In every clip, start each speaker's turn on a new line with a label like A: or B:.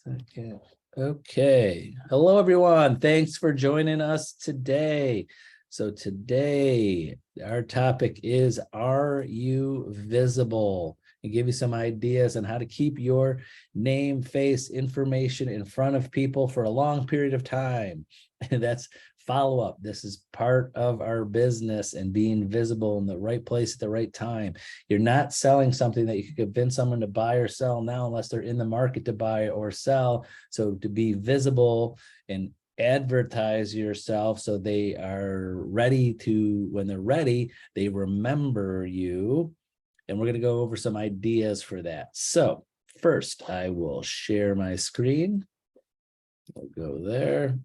A: second. Okay. Hello, everyone. Thanks for joining us today. So today, our topic is, are you visible? And give you some ideas on how to keep your name, face, information in front of people for a long period of time. And that's follow-up. This is part of our business and being visible in the right place at the right time. You're not selling something that you can convince someone to buy or sell now unless they're in the market to buy or sell. So to be visible and advertise yourself so they are ready to, when they're ready, they remember you. And we're going to go over some ideas for that. So first, I will share my screen. I'll go there.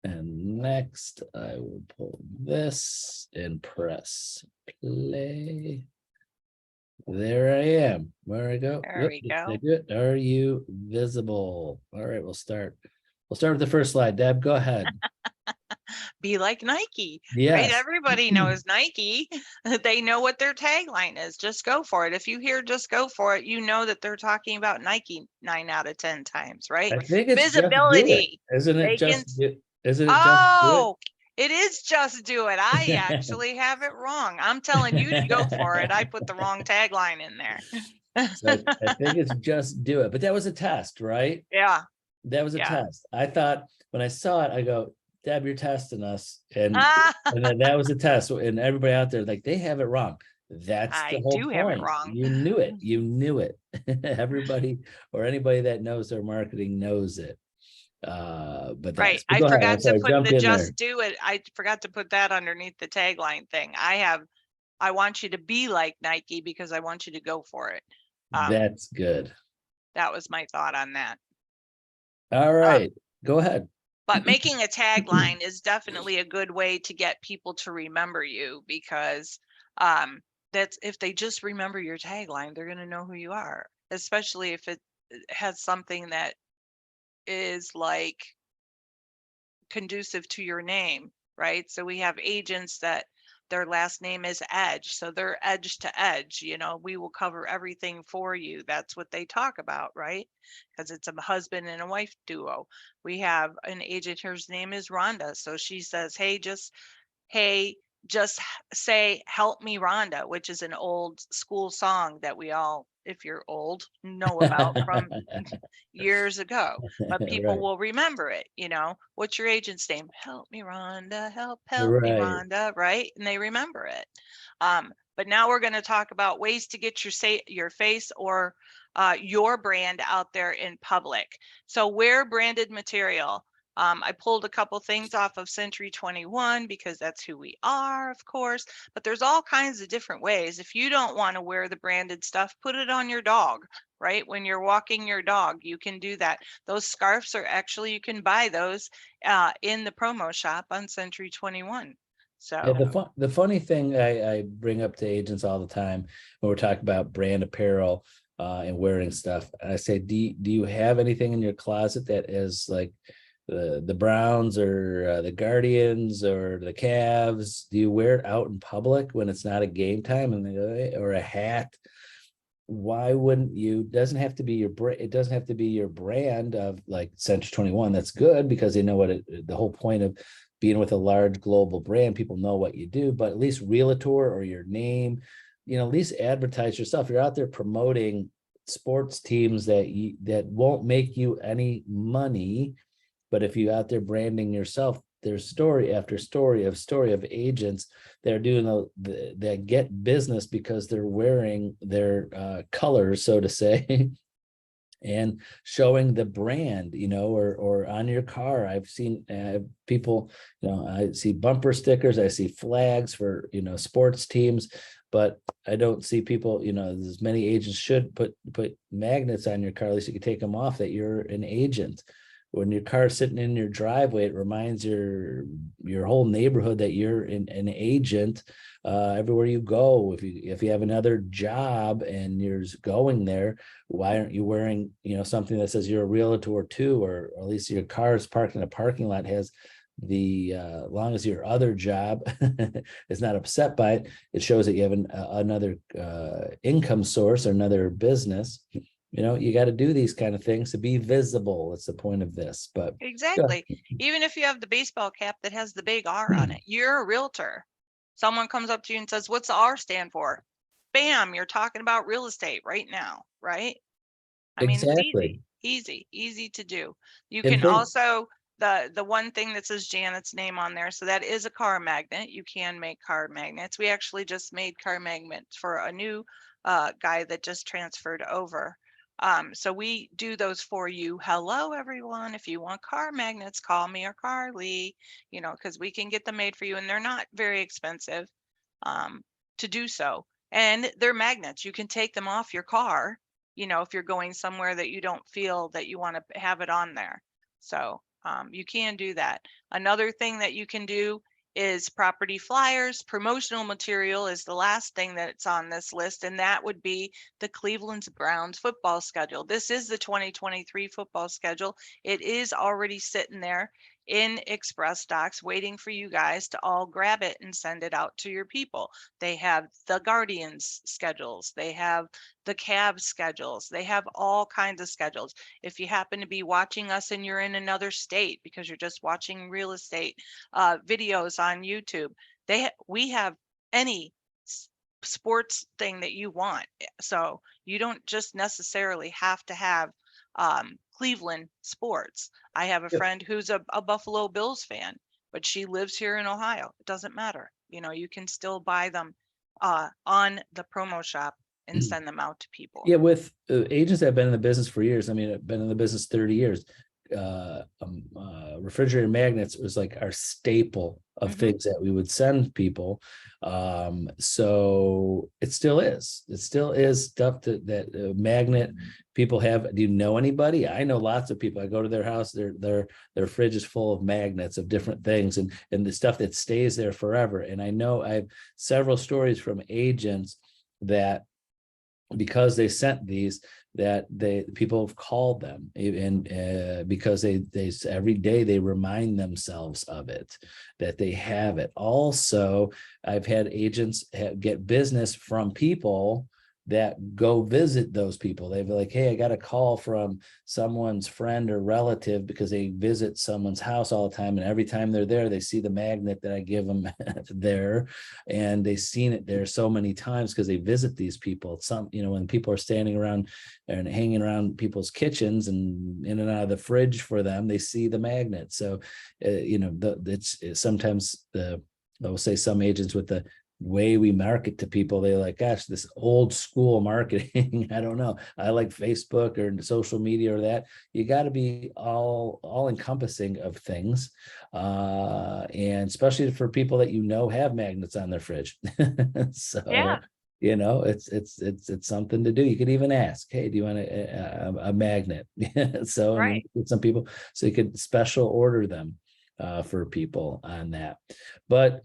A: And next, I will pull this and press play. There I am. Where I go?
B: There we go.
A: Are you visible? All right, we'll start. We'll start with the first slide. Deb, go ahead.
B: Be like Nike, right?
A: Yes.
B: Everybody knows Nike. They know what their tagline is. Just go for it. If you hear just go for it, you know that they're talking about Nike 9 out of 10 times, right?
A: I think it's
B: Visibility.
A: Isn't it
B: They can.
A: just do it? Isn't it just do
B: Oh, it is just do it. I actually have it wrong. I'm telling you to go for it. I put the wrong tagline in there.
A: So I think it's just do it. But that was a test, right?
B: Yeah.
A: That was a
B: Yeah.
A: test. I thought when I saw it, I go, Deb, you're testing us. And then that was a test. And everybody out there, like, they have it wrong. That's the
B: I
A: whole
B: do
A: point.
B: have it wrong.
A: You knew it. You knew it. Everybody or anybody that knows their marketing knows it. But
B: Right.
A: I
B: forgot to put the just do it. I forgot to put that underneath the tagline thing. I want you to be like Nike because I want you to go for it.
A: That's good.
B: That was my thought on that.
A: All right, go ahead.
B: But making a tagline is definitely a good way to get people to remember you, because that's, if they just remember your tagline, they're going to know who you are, especially if it has something that is like conducive to your name, right? So we have agents that their last name is Edge, so they're edge to edge. We will cover everything for you. That's what they talk about, right? Because it's a husband and a wife duo. We have an agent, her name is Rhonda, so she says, hey, just say help me Rhonda, which is an old school song that we all, if you're old, know about from years ago, but people
A: Right.
B: will remember it. What's your agent's name? Help me Rhonda, help me
A: Right.
B: Rhonda, right? And they remember it. But now we're going to talk about ways to get your face or your brand out there in public. So wear branded material. I pulled a couple things off of Century 21 because that's who we are, of course, but there's all kinds of different ways. If you don't want to wear the branded stuff, put it on your dog, right? When you're walking your dog, you can do that. Those scarves are actually, you can buy those in the promo shop on Century 21. So
A: yeah, the funny thing I bring up to agents all the time when we're talking about brand apparel and wearing stuff, I say, do you have anything in your closet that is like the Browns or the Guardians or the Cavs? Do you wear it out in public when it's not a game time, or a hat? Why wouldn't you? Doesn't have to be it doesn't have to be your brand of like Century 21. That's good because they know the whole point of being with a large global brand. People know what you do, but at least Realtor or your name, at least advertise yourself. You're out there promoting sports teams that won't make you any money. But if you're out there branding yourself, there's story after story of agents that are doing that get business because they're wearing their colors, so to say, and showing the brand, or on your car. I've seen people, I see bumper stickers, I see flags for, sports teams, but I don't see people, as many agents should put magnets on your car. At least you can take them off that you're an agent. When your car's sitting in your driveway, it reminds your whole neighborhood that you're an agent everywhere you go. If you have another job and you're going there, why aren't you wearing something that says you're a realtor too, or at least your car is parked in a parking lot, has the long as your other job is not upset by it, it shows that you have another income source or another business. you got to do these kind of things to be visible. It's the point of this, but
B: Exactly. Even if you have the baseball cap that has the big R on it, you're a realtor. Someone comes up to you and says, "What's the R stand for?" Bam, you're talking about real estate right now, right? I mean, it's
A: exactly.
B: easy to do. You
A: And
B: can
A: think,
B: also, the one thing that says Janet's name on there, so that is a car magnet. You can make car magnets. We actually just made car magnets for a new guy that just transferred over. So we do those for you. Hello, everyone. If you want car magnets, call me or Carly, because we can get them made for you, and they're not very expensive um, to do so. And they're magnets. You can take them off your car, if you're going somewhere that you don't feel that you want to have it on there. So you can do that. Another thing that you can do is property flyers. Promotional material is the last thing that's on this list, and that would be the Cleveland Browns football schedule. This is the 2023 football schedule. It is already sitting there in Express Docs waiting for you guys to all grab it and send it out to your people. They have the Guardians schedules, they have the Cavs schedules, they have all kinds of schedules. If you happen to be watching us and you're in another state because you're just watching real estate videos on YouTube, we have any sports thing that you want. So you don't just necessarily have to have Cleveland sports. I have a
A: yeah,
B: friend who's a Buffalo Bills fan, but she lives here in Ohio. It doesn't matter. You can still buy them on the promo shop and send them out to people.
A: yeah, with agents that have been in the business for years. I mean, I've been in the business 30 years. Refrigerator magnets was like our staple of things that we would send people. So it still is. It still is stuff that magnet people have. Do you know anybody? I know lots of people. I go to their house. Their fridge is full of magnets of different things and the stuff that stays there forever. And I know I have several stories from agents that because they sent these that people have called them and because they every day they remind themselves of it, that they have it. Also, I've had agents get business from people that go visit those people. They've like, hey, I got a call from someone's friend or relative because they visit someone's house all the time. And every time they're there, they see the magnet that I give them there. And they've seen it there so many times because they visit these people. When people are standing around and hanging around people's kitchens and in and out of the fridge for them, they see the magnet. So, it's sometimes I will say some agents with the way we market to people, they're like, gosh, this old school marketing. I don't know. I like Facebook or social media or that. You got to be all encompassing of things. And especially for people that have magnets on their fridge. So
B: Yeah.
A: it's something to do. You could even ask, hey, do you want a magnet? So, and
B: Right.
A: some people, so you could special order them for people on that. But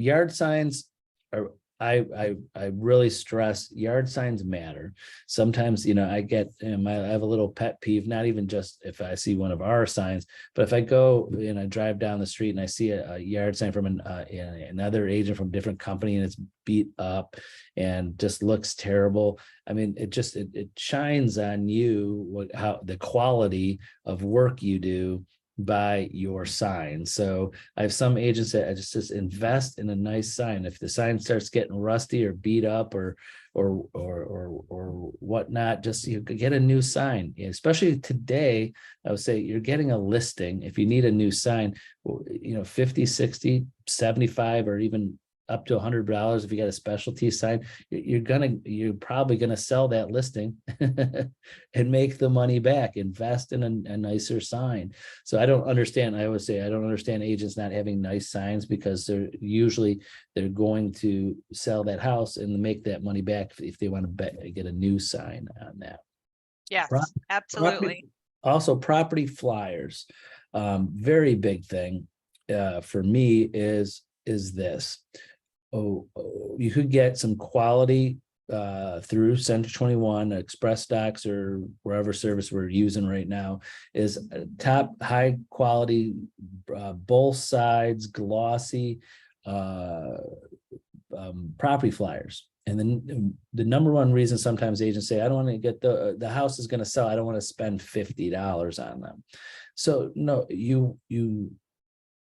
A: yard signs are, I really stress yard signs matter. Sometimes, I have a little pet peeve, not even just if I see one of our signs, but if I go and I drive down the street and I see a yard sign from another agent from a different company and it's beat up and just looks terrible. I mean, it shines on you how the quality of work you do by your sign. So I have some agents that just invest in a nice sign. If the sign starts getting rusty or beat up or whatnot, just you get a new sign. Especially today, I would say you're getting a listing. If you need a new sign, 50, 60, 75, or even up to $100 if you got a specialty sign, you're probably gonna sell that listing and make the money back. Invest in a nicer sign. So I always say I don't understand agents not having nice signs, because they're going to sell that house and make that money back if they want to get a new sign on that.
B: Yes,
A: Property,
B: absolutely.
A: also property flyers, very big thing for me is this. You could get some quality through Center 21, Express Docs, or wherever service we're using right now, is top high quality, both sides glossy property flyers. And then the number one reason sometimes agents say, I don't want to get the house is going to sell. I don't want to spend $50 on them. So no, you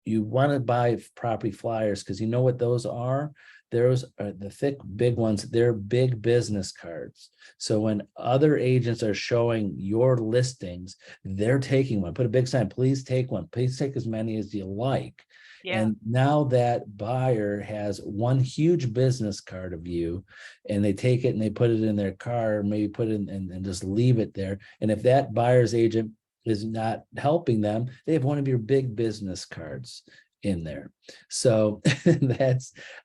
A: want to buy property flyers because you know what those are. Those are the thick, big ones. They're big business cards. So when other agents are showing your listings, they're taking one. Put a big sign, please take one. Please take as many as you like.
B: Yeah.
A: And now that buyer has one huge business card of you, and they take it and they put it in their car, maybe put it in and just leave it there. And if that buyer's agent is not helping them, they have one of your big business cards in there. So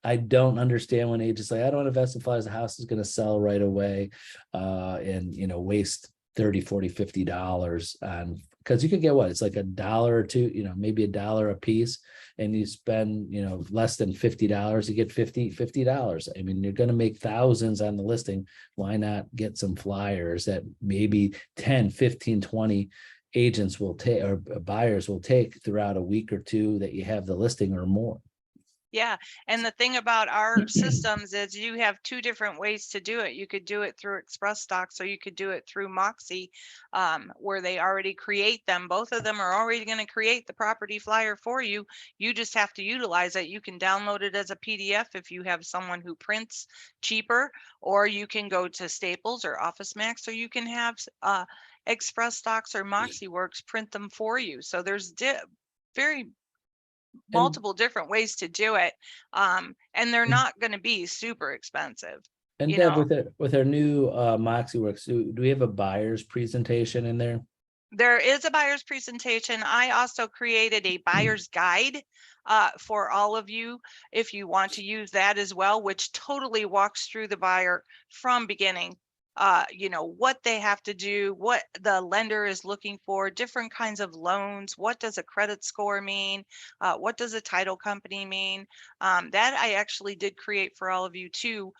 A: I don't understand when agents say, I don't invest in flyers, the house is going to sell right away, and waste 30, 40, $50 on, because you could get what, it's like $1 or $2, maybe $1 a piece, and you spend less than $50, you get $50. I mean, you're going to make thousands on the listing. Why not get some flyers that maybe 10, 15, 20 agents will take, or buyers will take throughout a week or two that you have the listing, or more.
B: Yeah. And the thing about our systems is you have two different ways to do it. You could do it through Express Docs, or you could do it through Moxie, where they already create them. Both of them are already going to create the property flyer for you. You just have to utilize it. You can download it as a PDF if you have someone who prints cheaper, or you can go to Staples or Office Max, or you can have Express Docs or Moxie Works print them for you. So there's very multiple different ways to do it, and they're not going to be super expensive.
A: And Deb, with our new Moxie Works, do we have a buyer's presentation in there?
B: There is a buyer's presentation. I also created a buyer's guide for all of you if you want to use that as well, which totally walks through the buyer from beginning, what they have to do, what the lender is looking for, different kinds of loans, what does a credit score mean, what does a title company mean. That I actually did create for all of you too.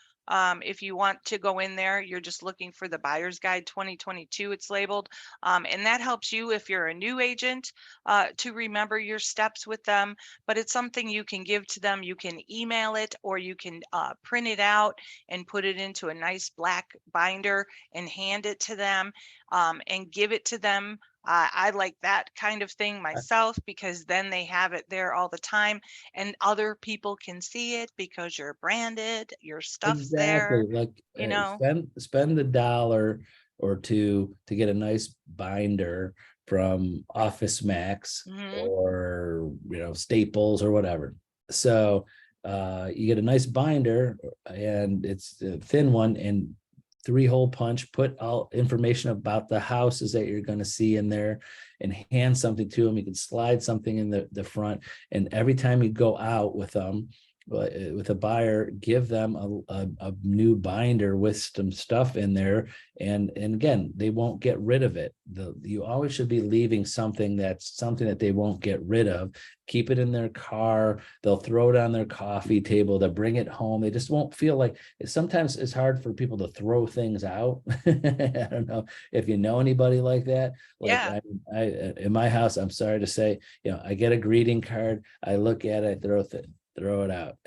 B: If you want to go in there, you're just looking for the Buyer's Guide 2022, it's labeled. And that helps you if you're a new agent to remember your steps with them, but it's something you can give to them. You can email it, or you can print it out and put it into a nice black binder and hand it to them, and give it to them. I like that kind of thing myself, because then they have it there all the time and other people can see it because you're branded, your stuff's there,
A: Like spend $1 or $2 to get a nice binder from Office Max or Staples or whatever. So you get a nice binder, and it's a thin one, and 3-hole punch, put all information about the houses that you're going to see in there, and hand something to them. You can slide something in the front, and every time you go out with them, with a buyer, give them a new binder with some stuff in there, and again, they won't get rid of it. You always should be leaving something that they won't get rid of. Keep it in their car. They'll throw it on their coffee table. They'll bring it home. They just won't feel like sometimes it's hard for people to throw things out. I don't know if you know anybody like that.
B: Yeah.
A: I in my house, I'm sorry to say, I get a greeting card. I look at it, throw it out.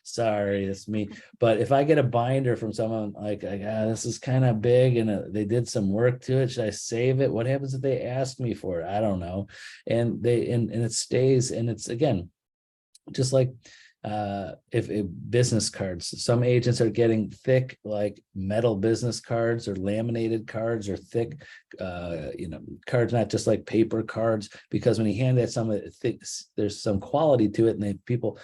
A: Sorry, it's me. But if I get a binder from someone like this is kind of big and they did some work to it, should I save it? What happens if they ask me for it? I don't know. And it stays, and it's, again, just like if business cards, some agents are getting thick, like metal business cards or laminated cards, or thick cards, not just like paper cards, because when you hand that someone, there's some quality to it, and people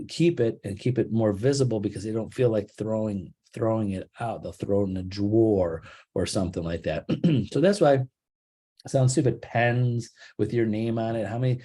A: keep it more visible because they don't feel like throwing it out. They'll throw it in a drawer or something like that. So that's why sounds stupid. Pens with your name on it. I mean,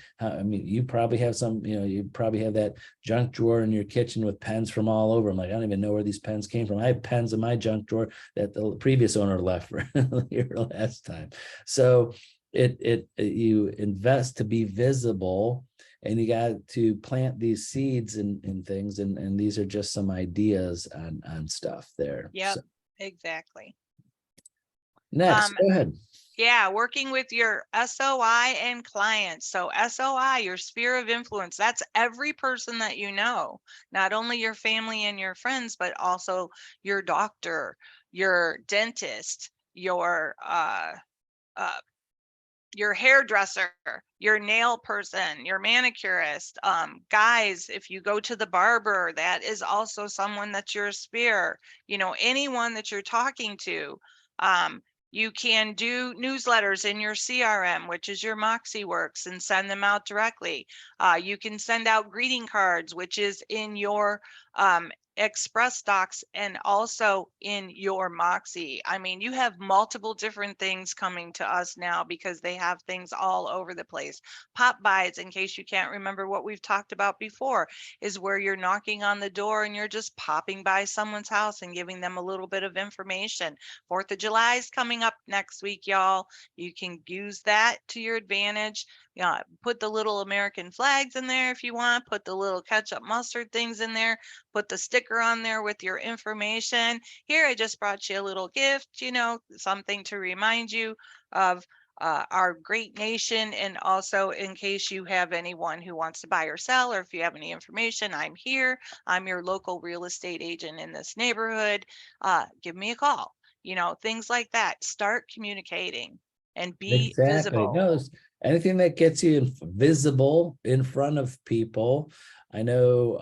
A: you probably have you probably have that junk drawer in your kitchen with pens from all over. I'm like, I don't even know where these pens came from. I have pens in my junk drawer that the previous owner left for here last time. So you invest to be visible, and you got to plant these seeds and things. And these are just some ideas on stuff there.
B: Yep,
A: So,
B: exactly.
A: next, go ahead.
B: Yeah, working with your SOI and clients. So SOI, your sphere of influence, that's every person that you know, not only your family and your friends, but also your doctor, your dentist, uh, your hairdresser, your nail person, your manicurist. Guys, if you go to the barber, that is also someone that's your sphere. You know, anyone that you're talking to. Um, you can do newsletters in your CRM, which is your MoxieWorks, and send them out directly. You can send out greeting cards, which is in your Express Docs and also in your Moxie. I mean, you have multiple different things coming to us now because they have things all over the place. Pop buys, in case you can't remember what we've talked about before, is where you're knocking on the door and you're just popping by someone's house and giving them a little bit of information. 4th of July is coming up next week, y'all. You can use that to your advantage. Yeah, put the little American flags in there if you want, put the little ketchup mustard things in there, put the sticker on there with your information. Here, I just brought you a little gift, you know, something to remind you of our great nation. And also, in case you have anyone who wants to buy or sell, or if you have any information, I'm here. I'm your local real estate agent in this neighborhood. Give me a call. You know, things like that. Start communicating and be
A: Exactly.
B: visible.
A: No, anything that gets you visible in front of people. I know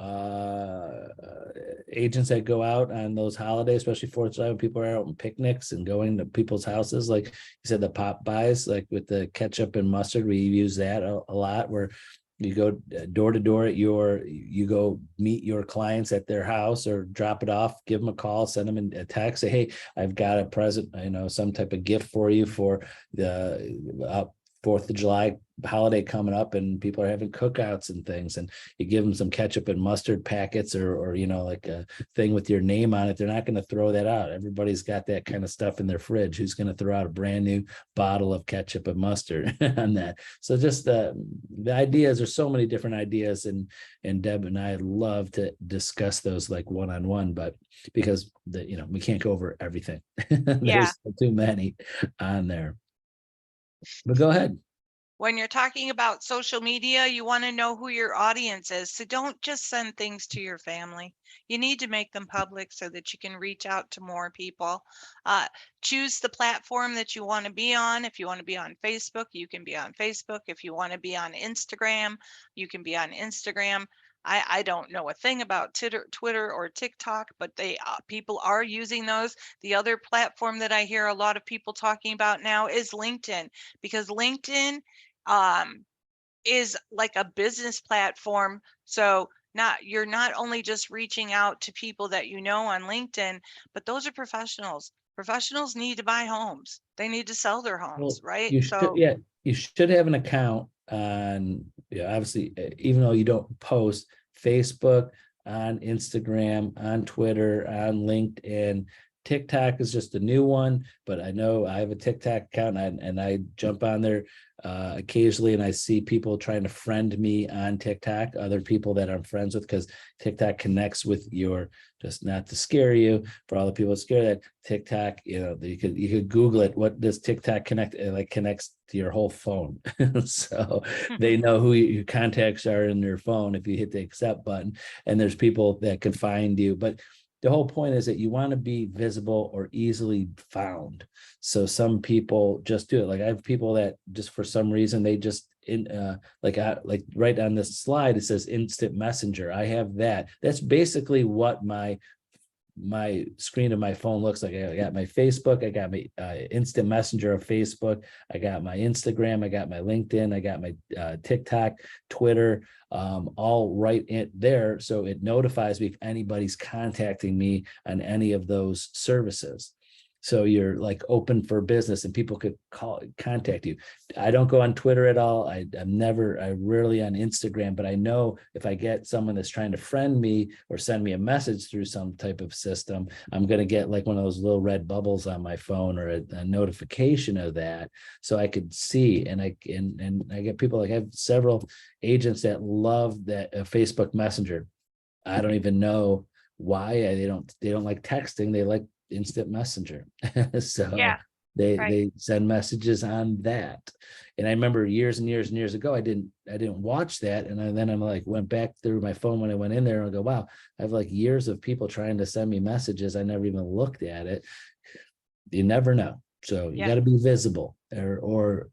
A: agents that go out on those holidays, especially 4th of July, when people are out on picnics and going to people's houses, like you said, the pop buys, like with the ketchup and mustard, we use that a lot, where you go door to door at you go meet your clients at their house or drop it off, give them a call, send them a text, say, hey, I've got a present, you know, some type of gift for you for the 4th of July holiday coming up, and people are having cookouts and things, and you give them some ketchup and mustard packets, or you know, like a thing with your name on it. They're not going to throw that out. Everybody's got that kind of stuff in their fridge. Who's going to throw out a brand new bottle of ketchup and mustard on that? So just the ideas, there's so many different ideas, and Deb and I love to discuss those like one-on-one, but because you know, we can't go over everything.
B: Yeah.
A: There's too many on there. But go ahead.
B: When you're talking about social media, you want to know who your audience is. So don't just send things to your family. You need to make them public so that you can reach out to more people. Choose the platform that you want to be on. If you want to be on Facebook, you can be on Facebook. If you want to be on Instagram, you can be on Instagram. I don't know a thing about Twitter or TikTok, but people are using those. The other platform that I hear a lot of people talking about now is LinkedIn, because LinkedIn is like a business platform. So you're not only just reaching out to people that you know on LinkedIn, but those are professionals. Professionals need to buy homes. They need to sell their homes,
A: Well,
B: right?
A: you should,
B: So
A: yeah, you should have an account on, yeah, obviously, even though you don't post, Facebook, on Instagram, on Twitter, on LinkedIn. TikTok is just a new one, but I know I have a TikTok account, and I jump on there occasionally, and I see people trying to friend me on TikTok, other people that I'm friends with, because TikTok connects with your, just not to scare you, for all the people scared, that TikTok, you know, you could Google it. What does TikTok connect? It like connects to your whole phone. So they know who your contacts are in their phone if you hit the accept button, and there's people that can find you. But the whole point is that you want to be visible or easily found. So some people just do it. Like I have people that just for some reason they just like right on this slide it says instant messenger. I have that. That's basically what my screen of my phone looks like. I got my Facebook, I got my instant messenger of Facebook, I got my Instagram, I got my LinkedIn, I got my TikTok, Twitter, all right in there. So it notifies me if anybody's contacting me on any of those services. So you're like open for business and people could contact you. I don't go on Twitter at all. I rarely on Instagram, but I know if I get someone that's trying to friend me or send me a message through some type of system, I'm going to get like one of those little red bubbles on my phone or a notification of that. So I could see, and I get people, like I have several agents that love that Facebook Messenger. I don't even know why they don't like texting. They like instant messenger. So
B: yeah, Right.
A: They send messages on that. And I remember years and years and years ago, I didn't watch that. And then I'm like, went back through my phone when I went in there and I go, wow, I have like years of people trying to send me messages. I never even looked at it. You never know. So you
B: Yeah.
A: got to be visible or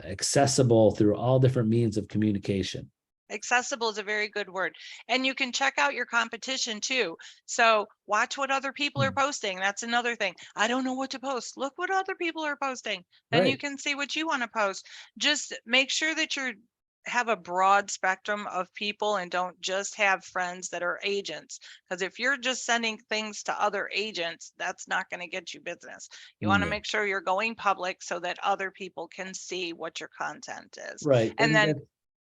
A: accessible through all different means of communication.
B: Accessible is a very good word. And you can check out your competition too. So watch what other people are posting. That's another thing. I don't know what to post. Look what other people are posting. Then you
A: Right.
B: can see what you want to post. Just make sure that you have a broad spectrum of people and don't just have friends that are agents. Because if you're just sending things to other agents, that's not going to get you business. You want to
A: No.
B: make sure you're going public so that other people can see what your content is.
A: Right.
B: And then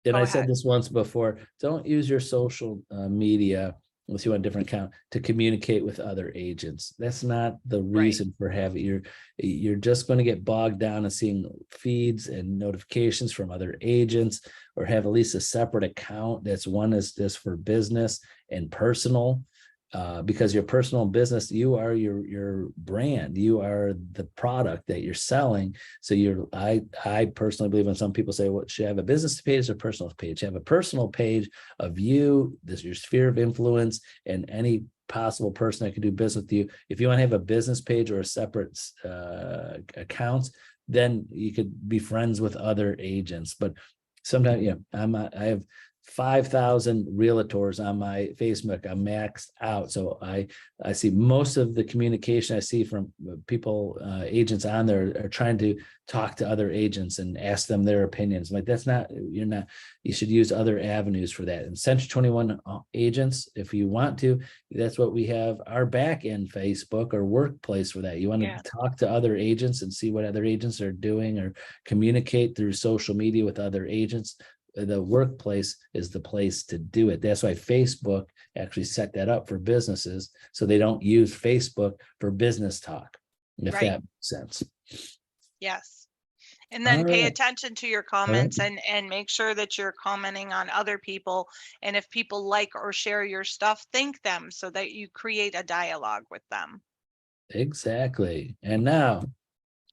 A: And
B: go
A: I said
B: ahead.
A: this once before, don't use your social media unless you want a different account to communicate with other agents. That's not the
B: Right.
A: reason for having you're just going to get bogged down in seeing feeds and notifications from other agents, or have at least a separate account that's one is just for business and personal. Because your personal business, you are your brand, you are the product that you're selling. So I personally believe when some people say, "What should I have a business page or personal page?" Have a personal page of you, this your sphere of influence, and any possible person that can do business with you. If you want to have a business page or a separate accounts, then you could be friends with other agents. But sometimes, I have 5,000 realtors on my Facebook. I'm maxed out. So I see most of the communication I see from people, agents on there are trying to talk to other agents and ask them their opinions. Like you should use other avenues for that. And Century 21 agents, if you want to, that's what we have our back end Facebook or workplace for that. You want to talk to other agents and see what other agents are doing or communicate through social media with other agents. The workplace is the place to do it. That's why Facebook actually set that up for businesses, so they don't use Facebook for business talk, if that makes sense.
B: Yes. And
A: All
B: then pay
A: right.
B: attention to your
A: All right.
B: comments and make sure that you're commenting on other people. And if people like or share your stuff, thank them so that you create a dialogue with them.
A: Exactly. And now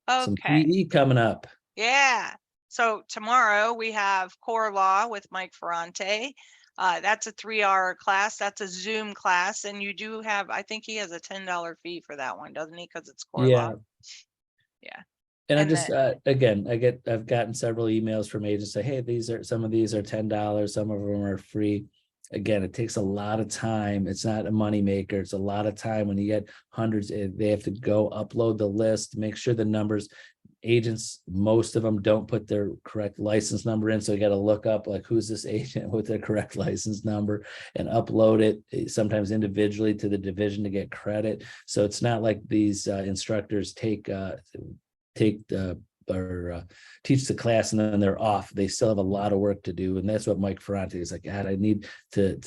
A: some
B: Okay.
A: PE coming up.
B: Yeah. So tomorrow we have Core Law with Mike Ferrante. That's a 3-hour class. That's a Zoom class. And you do have, I think he has a $10 fee for that one, doesn't he? Because it's Core Law.
A: Yeah.
B: Yeah.
A: And I
B: And
A: just
B: then,
A: again, I've gotten several emails from agents say, hey, some of these are $10, some of them are free. Again, it takes a lot of time. It's not a money maker. It's a lot of time when you get hundreds. They have to go upload the list, make sure the numbers. Agents, most of them don't put their correct license number in, so you got to look up like who's this agent with their correct license number and upload it sometimes individually to the division to get credit. So it's not like these instructors take or teach the class and then they're off. They still have a lot of work to do, and that's what Mike Ferrante is like. God, I need to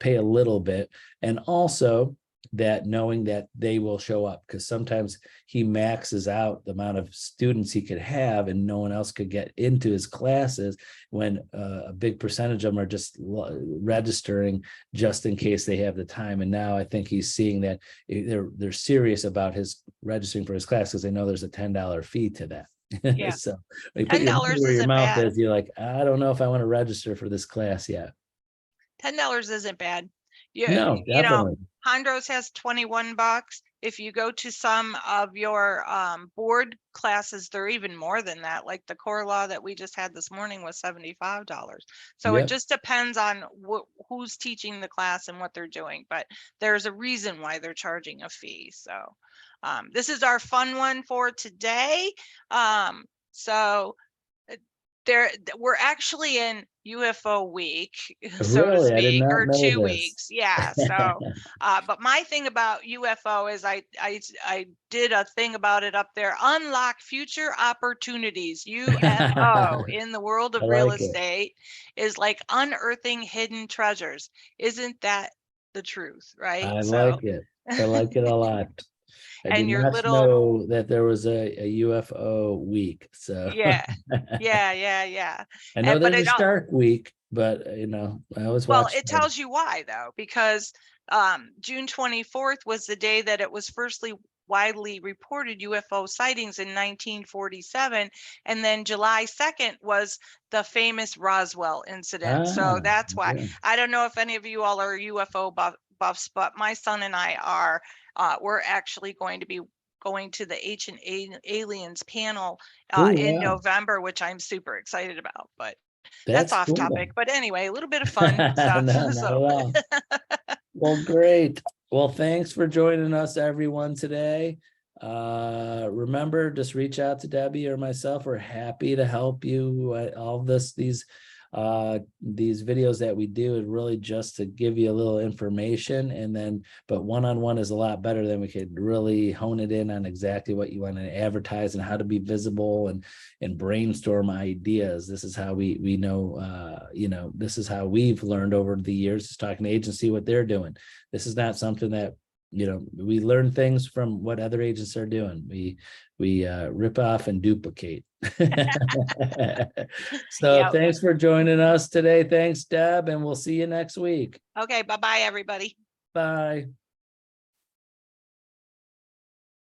A: pay a little bit, and also that knowing that they will show up, because sometimes he maxes out the amount of students he could have and no one else could get into his classes when a big percentage of them are just registering just in case they have the time. And now I think he's seeing that they're serious about his registering for his class because they know there's a $10 fee to that.
B: yeah,
A: So when you put your money
B: $10
A: where your
B: isn't
A: mouth
B: bad.
A: is, you're like, I don't know if I want to register for this class yet.
B: $10 isn't bad.
A: No,
B: You know,
A: definitely.
B: Hondros has $21. If you go to some of your board classes, they're even more than that. Like the core law that we just had this morning was $75. So it
A: Yep.
B: just depends on who's teaching the class and what they're doing. But there's a reason why they're charging a fee. So this is our fun one for today. So we're actually in UFO week, so to
A: Really, I did
B: speak,
A: not
B: or
A: know
B: 2
A: this.
B: weeks. Yeah. So, but my thing about UFO is I did a thing about it up there. Unlock future opportunities. UFO
A: I
B: in the world of real
A: like it.
B: estate is like unearthing hidden treasures. Isn't that the truth, right?
A: I
B: So,
A: like it. I like it a lot. I did
B: and your
A: not
B: little,
A: know that there was a UFO week. So
B: yeah, yeah.
A: I know
B: And but
A: there's
B: it
A: a Shark Week, but I always
B: Well,
A: watch
B: it
A: them.
B: tells you why though, because June 24th was the day that it was widely reported UFO sightings in 1947. And then July 2nd was the famous Roswell incident. So that's why.
A: Yeah.
B: I don't know if any of you all are UFO buffs, but my son and I are. We're actually going to be going to the Ancient Aliens panel
A: Oh,
B: in
A: wow.
B: November, which I'm super excited about. But that's
A: That's
B: off
A: cool.
B: topic. But anyway, a little bit of fun stuff.
A: No, not at
B: So
A: all. Well, great. Well, thanks for joining us, everyone, today. Remember, just reach out to Debbie or myself. We're happy to help you. All these videos that we do is really just to give you a little information, and then but one-on-one is a lot better than we could really hone it in on exactly what you want to advertise and how to be visible and brainstorm ideas. This is how we know, this is how we've learned over the years, is talking to agents, see what they're doing. This is not something that, we learn things from what other agents are doing. We rip off and duplicate. So
B: yeah.
A: thanks for joining us today. Thanks, Deb, and we'll see you next week.
B: Okay. Bye-bye, everybody.
A: Bye.